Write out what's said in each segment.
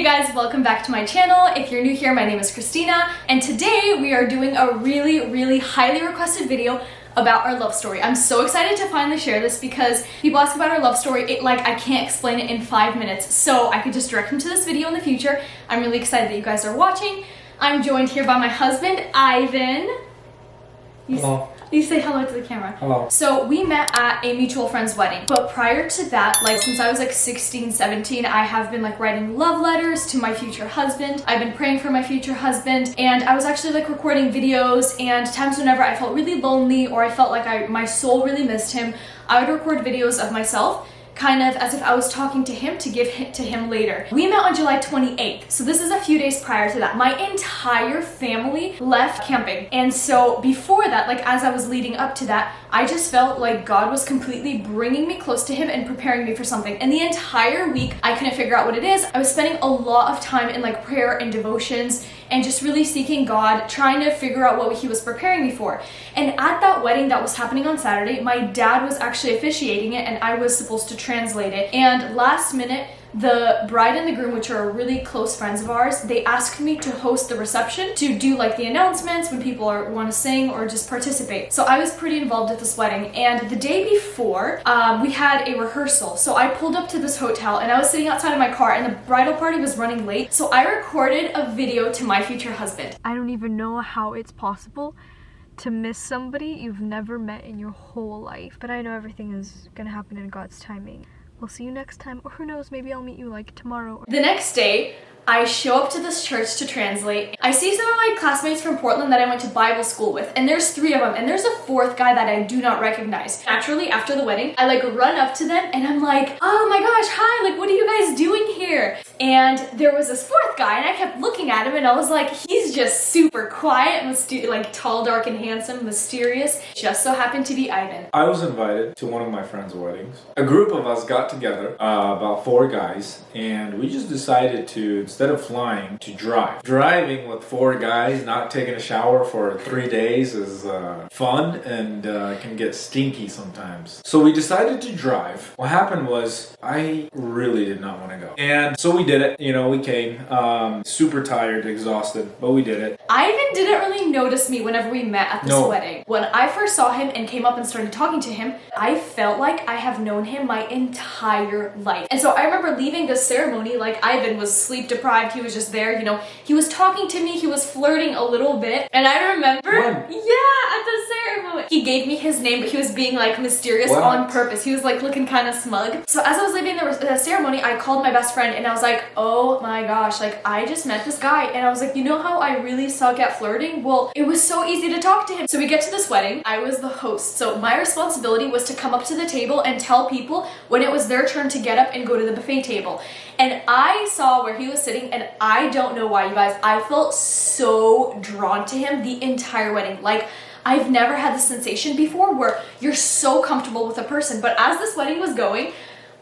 guys, welcome back to my channel. If you're new here, my name is Christina, and today we are doing a really highly requested video about our love story. I'm so excited to finally share this because people ask about our love story. I can't explain it in 5 minutes, so I could just direct them to this video in the future. I'm really excited that you guys are watching. I'm joined here by my husband, Ivan. Hello. You say hello to the camera. Hello. So we met at a mutual friend's wedding. But prior to that, since I was 16, 17, I have been writing love letters to my future husband. I've been praying for my future husband, and I was actually recording videos, and times whenever I felt really lonely or I felt like my soul really missed him, I would record videos of myself, kind of as if I was talking to him to give to him later. We met on July 28th, so this is a few days prior to that. My entire family left camping, and so before that, as I was leading up to that, I just felt like God was completely bringing me close to him and preparing me for something. And the entire week, I couldn't figure out what it is. I was spending a lot of time in prayer and devotions and just really seeking God, trying to figure out what he was preparing me for. And at that wedding that was happening on Saturday, my dad was actually officiating it, and I was supposed to translate it. And last minute, the bride and the groom, which are really close friends of ours, they asked me to host the reception, to do the announcements when people want to sing or just participate. So I was pretty involved at this wedding, and the day before, we had a rehearsal. So I pulled up to this hotel, and I was sitting outside of my car, and the bridal party was running late. So I recorded a video to my future husband. I don't even know how it's possible to miss somebody you've never met in your whole life, but I know everything is gonna happen in God's timing. We'll see you next time, or who knows, maybe I'll meet you tomorrow. The next day, I show up to this church to translate. I see some of my classmates from Portland that I went to Bible school with, and there's 3 of them, and there's a 4th guy that I do not recognize. Naturally, after the wedding, I run up to them, and I'm like, oh my gosh, hi, what are you guys doing here? And there was this 4th guy, and I kept looking at him, and I was like, he's just super quiet, tall, dark, and handsome, mysterious. Just so happened to be Ivan. I was invited to one of my friend's weddings. A group of us got together, about 4 guys, and we just decided to, instead of flying, to drive. Driving with 4 guys, not taking a shower for 3 days is fun and can get stinky sometimes. So we decided to drive. What happened was, I really did not want to go. And so we did it. We came super tired, exhausted, but we did it. Ivan didn't really notice me whenever we met at this wedding. When I first saw him and came up and started talking to him, I felt like I have known him my entire life. And so I remember leaving this ceremony, Ivan was sleep deprived, he was just there, he was talking to me, he was flirting a little bit, and I remember, at the ceremony, he gave me his name, but he was being mysterious on purpose. He was looking kind of smug. So as I was leaving the ceremony, I called my best friend, and I was like, oh my gosh, I just met this guy, and I was like, you know how I really suck at flirting? Well, it was so easy to talk to him. So we get to this wedding, I was the host, so my responsibility was to come up to the table and tell people when it was their turn to get up and go to the buffet table. And I saw where he was sitting, and I don't know why, you guys, I felt so drawn to him the entire wedding. I've never had this sensation before where you're so comfortable with a person. But as this wedding was going,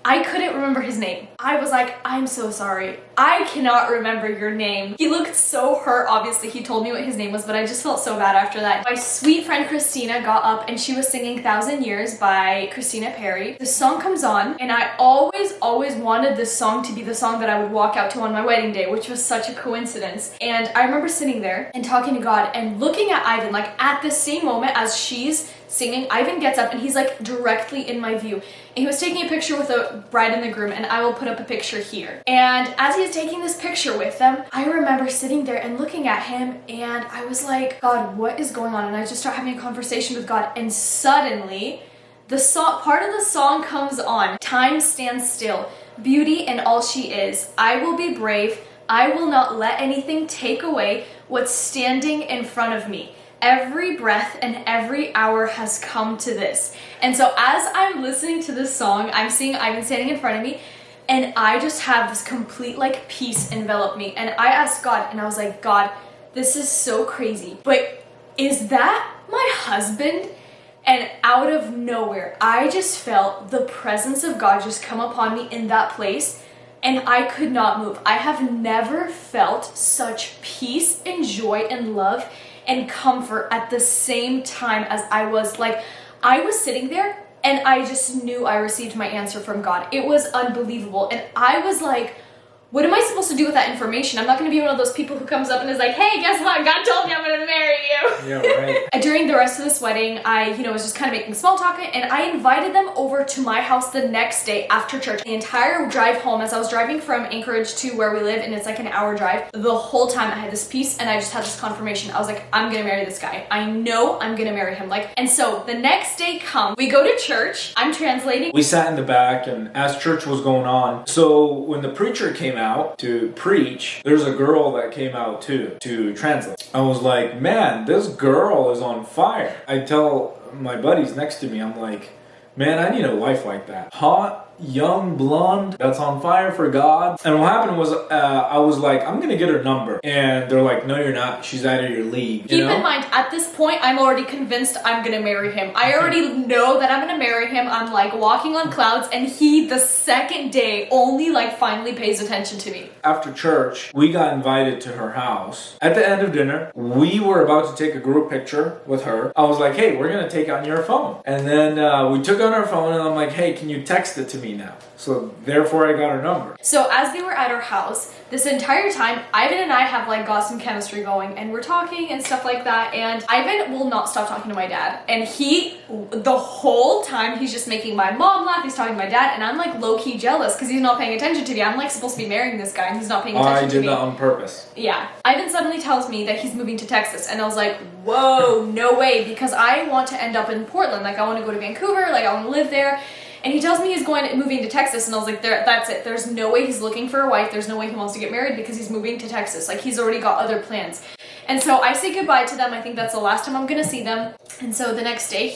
I couldn't remember his name. I was like, I'm so sorry. I cannot remember your name. He looked so hurt. Obviously, he told me what his name was, but I just felt so bad after that. My sweet friend Christina got up, and she was singing 1,000 Years by Christina Perry. The song comes on, and I always wanted this song to be the song that I would walk out to on my wedding day, which was such a coincidence. And I remember sitting there and talking to God and looking at Ivan, at the same moment as she's singing, Ivan gets up and he's directly in my view. And he was taking a picture with the bride and the groom, and I will put up a picture here. And as he's taking this picture with them, I remember sitting there and looking at him, and I was like, God, what is going on? And I just start having a conversation with God, and suddenly the song, part of the song comes on. Time stands still, beauty and all she is. I will be brave. I will not let anything take away what's standing in front of me. Every breath and every hour has come to this. And so as I'm listening to this song, I'm seeing Ivan standing in front of me, and I just have this complete peace envelop me. And I asked God, and I was like, God, this is so crazy, but is that my husband? And out of nowhere, I just felt the presence of God just come upon me in that place, and I could not move. I have never felt such peace and joy and love and comfort at the same time as I was sitting there, and I just knew I received my answer from God. It was unbelievable. And I was like, what am I supposed to do with that information? I'm not going to be one of those people who comes up and is like, hey, guess what? God told me I'm going to marry you. Yeah, right. During the rest of this wedding, I, was just kind of making small talk, and I invited them over to my house the next day after church. The entire drive home, as I was driving from Anchorage to where we live, and it's like an hour drive, the whole time I had this peace, and I just had this confirmation. I was like, I'm going to marry this guy. I know I'm going to marry him. And so the next day comes, we go to church. I'm translating. We sat in the back, and as church was going on, so when the preacher came out to preach, there's a girl that came out too to translate. I was like, man, this girl is on fire. I tell my buddies next to me, I'm like, man, I need a wife like that. Hot, young, blonde, that's on fire for God. And what happened was, I was like, I'm gonna get her number. And they're like, no, you're not. She's out of your league. Keep in mind, at this point, I'm already convinced I'm gonna marry him. I already know that I'm gonna marry him. I'm like walking on clouds, and he, the second day, only finally pays attention to me. After church, we got invited to her house. At the end of dinner, we were about to take a group picture with her. I was like, hey, we're gonna take on your phone. And then we took on her phone, and I'm like, hey, can you text it to me now? So therefore I got her number. So as they were at our house, this entire time, Ivan and I have got some chemistry going, and we're talking and stuff like that, and Ivan will not stop talking to my dad. And the whole time, he's just making my mom laugh, he's talking to my dad, and I'm low-key jealous because he's not paying attention to me. I'm supposed to be marrying this guy, and he's not paying attention to me. I did that on purpose. Yeah. Ivan suddenly tells me that he's moving to Texas, and I was like, whoa, no way, because I want to end up in Portland. I want to go to Vancouver, I want to live there. And he tells me he's moving to Texas, and I was like, that's it. There's no way he's looking for a wife. There's no way he wants to get married because he's moving to Texas. He's already got other plans. And so I say goodbye to them. I think that's the last time I'm gonna see them. And so the next day,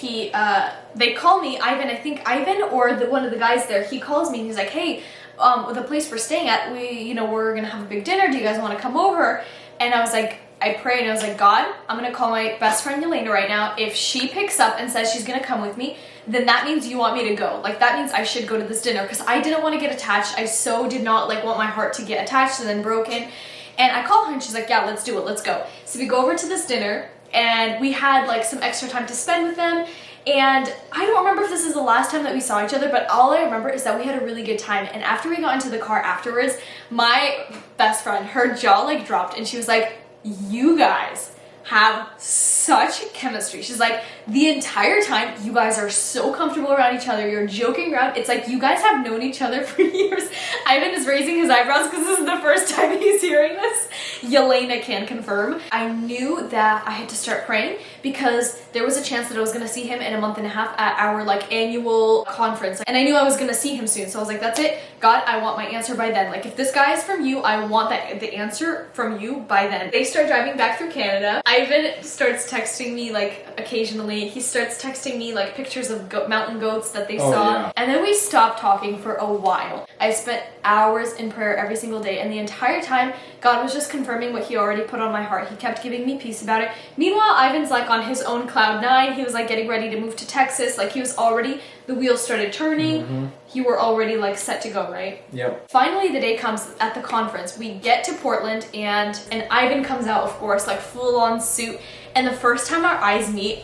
they call me, Ivan, I think Ivan or one of the guys there, he calls me and he's like, hey, the place we're staying at, we're gonna have a big dinner. Do you guys want to come over? And I was like, I prayed and I was like, God, I'm gonna call my best friend Yelena right now. If she picks up and says she's gonna come with me, then that means you want me to go. That means I should go to this dinner, because I didn't want to get attached. I so did not want my heart to get attached and then broken. And I called her and she's like, yeah, let's do it, let's go. So we go over to this dinner, and we had some extra time to spend with them. And I don't remember if this is the last time that we saw each other, but all I remember is that we had a really good time. And after we got into the car afterwards, my best friend, her jaw dropped, and she was like, you guys have such chemistry. She's like, the entire time you guys are so comfortable around each other, you're joking around, it's you guys have known each other for years. Ivan is raising his eyebrows because this is the first time he's hearing this. Yelena can confirm. I knew that I had to start praying because there was a chance that I was going to see him in a month and a half at our annual conference, and I knew I was going to see him soon. So I was like, that's it, God, I want my answer by then. If this guy is from you, I want the answer from you by then. They start driving back through Canada. Ivan starts texting me occasionally. He starts texting me pictures of mountain goats that they saw. Yeah. And then we stopped talking for a while. I spent hours in prayer every single day, and the entire time God was just confirming what he already put on my heart. He kept giving me peace about it. Meanwhile, Ivan's on his own cloud nine. He was getting ready to move to Texas. He was already, the wheels started turning. Mm-hmm. You were already set to go, right? Yep. Finally, the day comes at the conference. We get to Portland, and Ivan comes out, of course, full on suit. And the first time our eyes meet,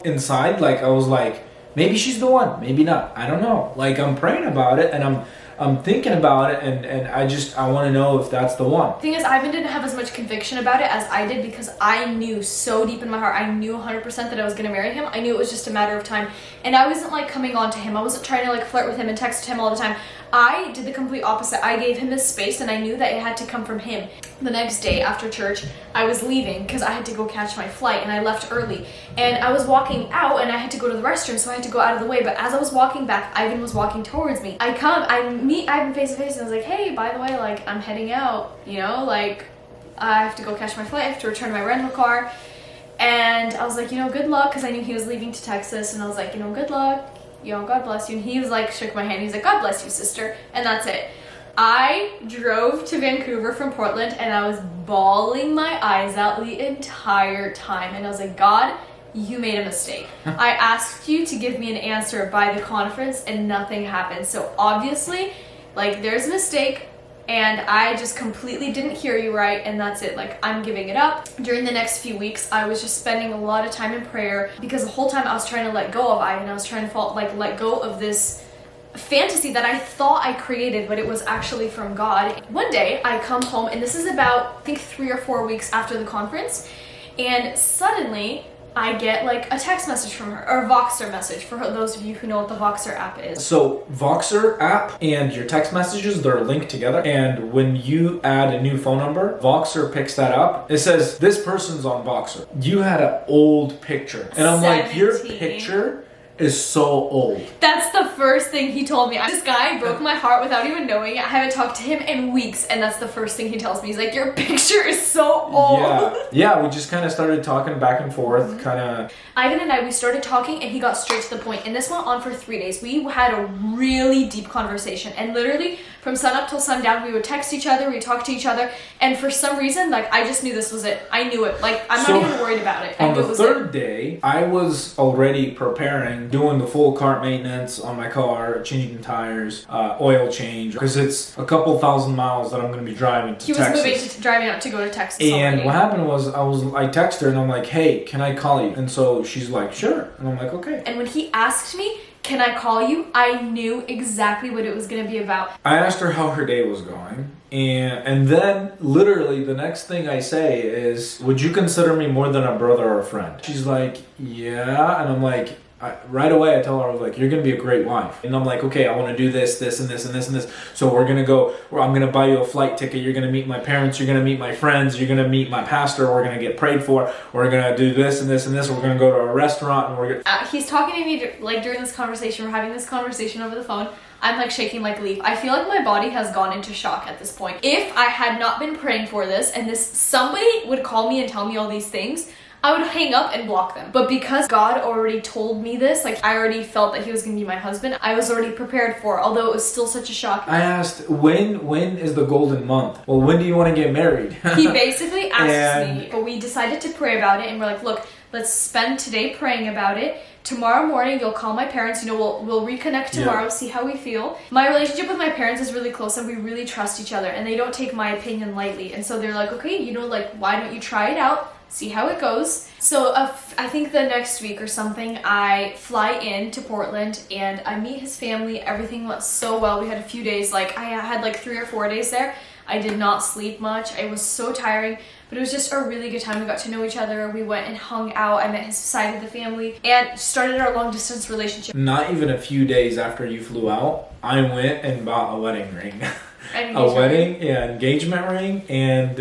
inside, I was like, maybe she's the one, maybe not. I don't know. I'm praying about it, and I'm thinking about it, and I want to know if that's the one. The thing is, Ivan didn't have as much conviction about it as I did, because I knew so deep in my heart, I knew 100% that I was going to marry him. I knew it was just a matter of time, and I wasn't coming on to him. I wasn't trying to flirt with him and text him all the time. I did the complete opposite. I gave him his space, and I knew that it had to come from him. The next day after church, I was leaving because I had to go catch my flight, and I left early. And I was walking out, and I had to go to the restroom, so I had to go out of the way. But as I was walking back, Ivan was walking towards me. I meet Ivan face to face, and I was like, hey, by the way, I'm heading out, I have to go catch my flight, I have to return to my rental car. And I was like, good luck, because I knew he was leaving to Texas, and I was like, good luck. God bless you. And he was shook my hand. He's like, God bless you, sister. And that's it. I drove to Vancouver from Portland, and I was bawling my eyes out the entire time. And I was like, God, you made a mistake. I asked you to give me an answer by the conference, and nothing happened. So obviously, there's a mistake, and I just completely didn't hear you right, and that's it. I'm giving it up. During the next few weeks, I was just spending a lot of time in prayer, because the whole time I was trying to let go of Ivan. I was trying to let go of this fantasy that I thought I created, but it was actually from God. One day I come home, and this is about, I think, 3 or 4 weeks after the conference, and suddenly I get like a text message from her, or a Voxer message, for those of you who know what the Voxer app is. So Voxer app and your text messages, they're linked together. And when you add a new phone number, Voxer picks that up. It says, this person's on Voxer. You had an old picture. And I'm like, your picture is so old. That's the first thing he told me. This guy broke my heart without even knowing it. I haven't talked to him in weeks, and that's the first thing he tells me. He's like, your picture is so old. Yeah, we just kind of started talking back and forth, kind of. Ivan and I, we started talking, and he got straight to the point, and this went on for 3 days. We had a really deep conversation, and literally from sun up till sundown, we would text each other, we would talk to each other, and for some reason, like, I just knew this was it. I knew it. Like, I'm not even worried about it. On the third day, I was already preparing, doing the full car maintenance on my car, changing tires, oil change, because it's a couple thousand miles that I'm going to be driving to Texas. He was moving to driving out to go to Texas And already. what happened was, I texted her and I'm like, hey, can I call you? And so she's like, sure. And I'm like, okay. And when he asked me, can I call you? I knew exactly what it was going to be about. I asked her how her day was going. And then literally the next thing I say is, would you consider me more than a brother or a friend? She's like, yeah. And I'm like, right away I tell her, I was like, you're going to be a great wife. And I'm like, okay, I want to do this, this, and this, and this, and this. So we're going to go, I'm going to buy you a flight ticket. You're going to meet my parents. You're going to meet my friends. You're going to meet my pastor. We're going to get prayed for. We're going to do this and this and this. We're going to go to a restaurant. And we're going to... He's talking to me like during this conversation. We're having this conversation over the phone. I'm like shaking like a leaf. I feel like my body has gone into shock at this point. If I had not been praying for this and somebody would call me and tell me all these things, I would hang up and block them. But because God already told me this, like I already felt that he was going to be my husband, I was already prepared for it, although it was still such a shock. I asked, when is the golden month? Well, when do you want to get married? He basically asked me, but we decided to pray about it, and we're like, look, let's spend today praying about it. Tomorrow morning, you'll call my parents. You know, we'll reconnect tomorrow, see how we feel. My relationship with my parents is really close, and we really trust each other, and they don't take my opinion lightly. And so they're like, okay, you know, like, why don't you try it out? See how it goes. So I think the next week or something, I fly in to Portland and I meet his family. Everything went so well. We had a few days, like I had like 3 or 4 days there. I did not sleep much. It was so tiring, but it was just a really good time. We got to know each other. We went and hung out. I met his side of the family and started our long distance relationship. Not even a few days after you flew out, I went and bought a wedding ring. Engagement ring, and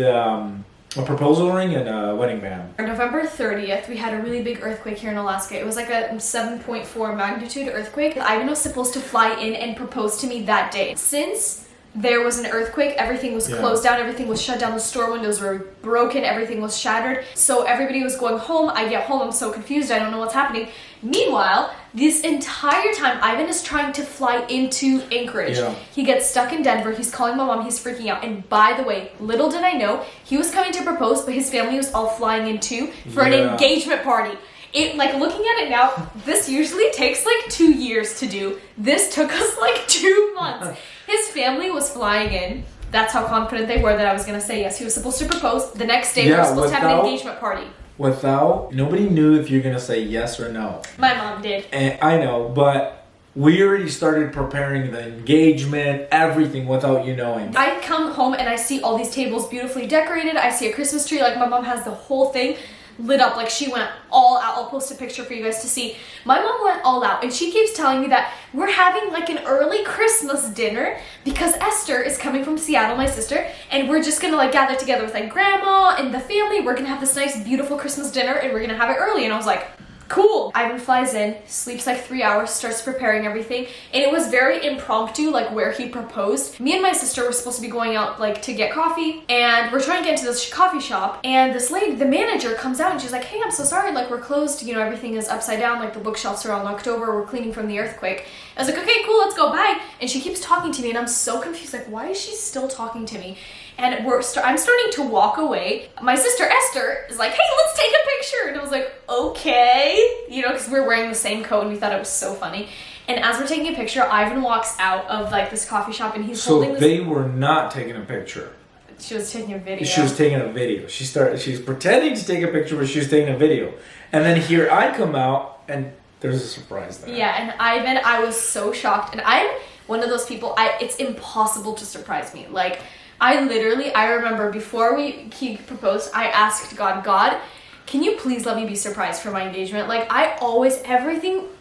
a proposal ring and a wedding band. On November 30th, we had a really big earthquake here in Alaska. It was like a 7.4 magnitude earthquake. Ivan was supposed to fly in and propose to me that day. Since there was an earthquake, everything was closed down, everything was shut down, the store windows were broken, everything was shattered. So everybody was going home. I get home, I'm so confused, I don't know what's happening. Meanwhile, this entire time, Ivan is trying to fly into Anchorage. He gets stuck in Denver, he's calling my mom, he's freaking out. And by the way, little did I know, he was coming to propose, but his family was all flying in too for an engagement party. It, like, looking at it now, this usually takes like 2 years to do. This took us like 2 months. His family was flying in. That's how confident they were that I was going to say yes. He was supposed to propose. The next day, we were supposed to have an engagement party. Nobody knew if you're going to say yes or no. My mom did. And I know, but we already started preparing the engagement, everything without you knowing. I come home and I see all these tables beautifully decorated. I see a Christmas tree. Like, my mom has the whole thing lit up. Like, she went all out. I'll post a picture for you guys to see. My mom went all out, and she keeps telling me that we're having like an early Christmas dinner because Esther is coming from Seattle, my sister, and we're just gonna like gather together with like grandma and the family. We're gonna have this nice beautiful Christmas dinner, and we're gonna have it early. And I was like, cool. Ivan flies in, sleeps like 3 hours, starts preparing everything, and it was very impromptu, like where he proposed. Me and my sister were supposed to be going out like to get coffee, and we're trying to get into this coffee shop, and this lady, the manager, comes out and she's like, hey, I'm so sorry, like we're closed, you know, everything is upside down, like the bookshelves are all knocked over, we're cleaning from the earthquake. I was like, okay, cool, let's go, bye. And she keeps talking to me, and I'm so confused, like, why is she still talking to me? And I'm starting to walk away. My sister Esther is like, hey, let's take a picture. And I was like, okay. You know, because we're wearing the same coat and we thought it was so funny. And as we're taking a picture, Ivan walks out of like this coffee shop and he's holding this. So they were not taking a picture. She was taking a video. She was taking a video. She's pretending to take a picture, but she was taking a video. And then here I come out and There's a surprise there. Yeah, and Ivan, I was so shocked. And I'm one of those people, it's impossible to surprise me. Like, I remember before he proposed, I asked God, can you please let me be surprised for my engagement? Like,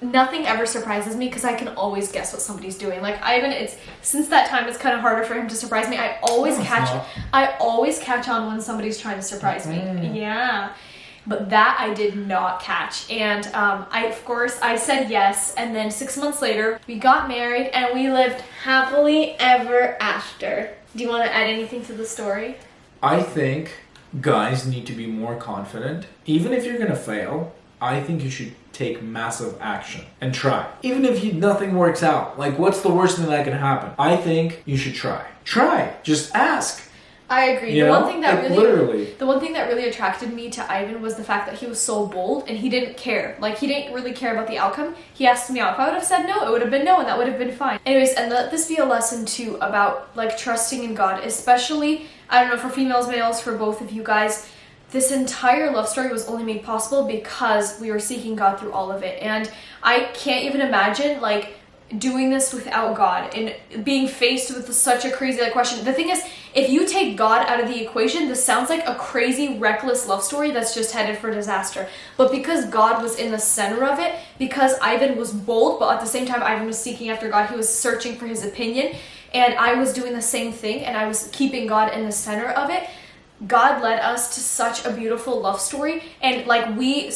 nothing ever surprises me because I can always guess what somebody's doing. Like, Ivan, since that time, it's kind of harder for him to surprise me. I always catch on when somebody's trying to surprise me. Yeah. But that I did not catch. And I said yes. And then 6 months later, we got married and we lived happily ever after. Do you want to add anything to the story? I think guys need to be more confident. Even if you're going to fail, I think you should take massive action and try. Even if nothing works out, like what's the worst thing that can happen? I think you should try. Try. Just ask. I agree. The one thing that really attracted me to Ivan was the fact that he was so bold and he didn't care. Like, he didn't really care about the outcome. He asked me out. If I would have said no, it would have been no, and that would have been fine. Anyways, and let this be a lesson too about like trusting in God, especially, I don't know, for females, males, for both of you guys. This entire love story was only made possible because we were seeking God through all of it. And I can't even imagine like doing this without God and being faced with such a crazy question. The thing is, if you take God out of the equation, this sounds like a crazy, reckless love story that's just headed for disaster. But because God was in the center of it, because Ivan was bold, but at the same time Ivan was seeking after God, he was searching for his opinion, and I was doing the same thing, and I was keeping God in the center of it, God led us to such a beautiful love story. And like, we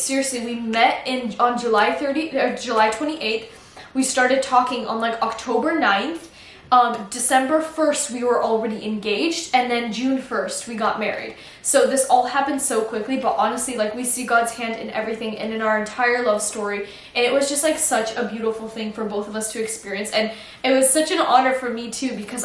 met on July 28th. We started talking on like October 9th. December 1st, we were already engaged, and then June 1st, we got married. So this all happened so quickly, but honestly, like, we see God's hand in everything and in our entire love story, and it was just like such a beautiful thing for both of us to experience. And it was such an honor for me too, because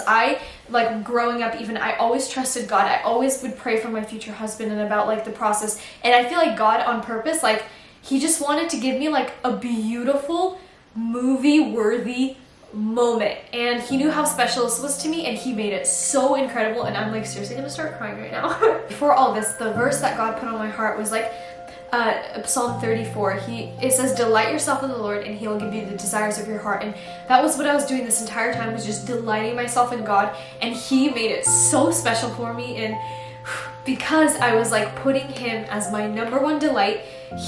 growing up even, I always trusted God. I always would pray for my future husband and about like the process, and I feel like God on purpose, like, he just wanted to give me like a beautiful movie-worthy moment, and he knew how special this was to me, and he made it so incredible. And I'm like seriously gonna start crying right now. Before all this, the verse that God put on my heart was like Psalm 34. It says, delight yourself in the Lord and he will give you the desires of your heart. And that was what I was doing this entire time, was just delighting myself in God, and he made it so special for me. And because I was like putting him as my number one delight,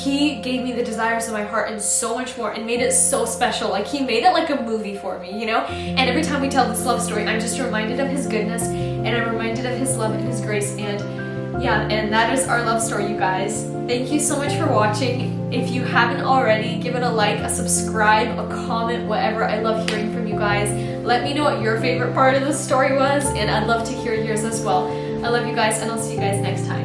he gave me the desires of my heart and so much more, and made it so special. Like, he made it like a movie for me, you know? And every time we tell this love story, I'm just reminded of his goodness, and I'm reminded of his love and his grace. And yeah, and that is our love story, you guys. Thank you so much for watching. If you haven't already, give it a like, a subscribe, a comment, whatever. I love hearing from you guys. Let me know what your favorite part of the story was, and I'd love to hear yours as well. I love you guys, and I'll see you guys next time.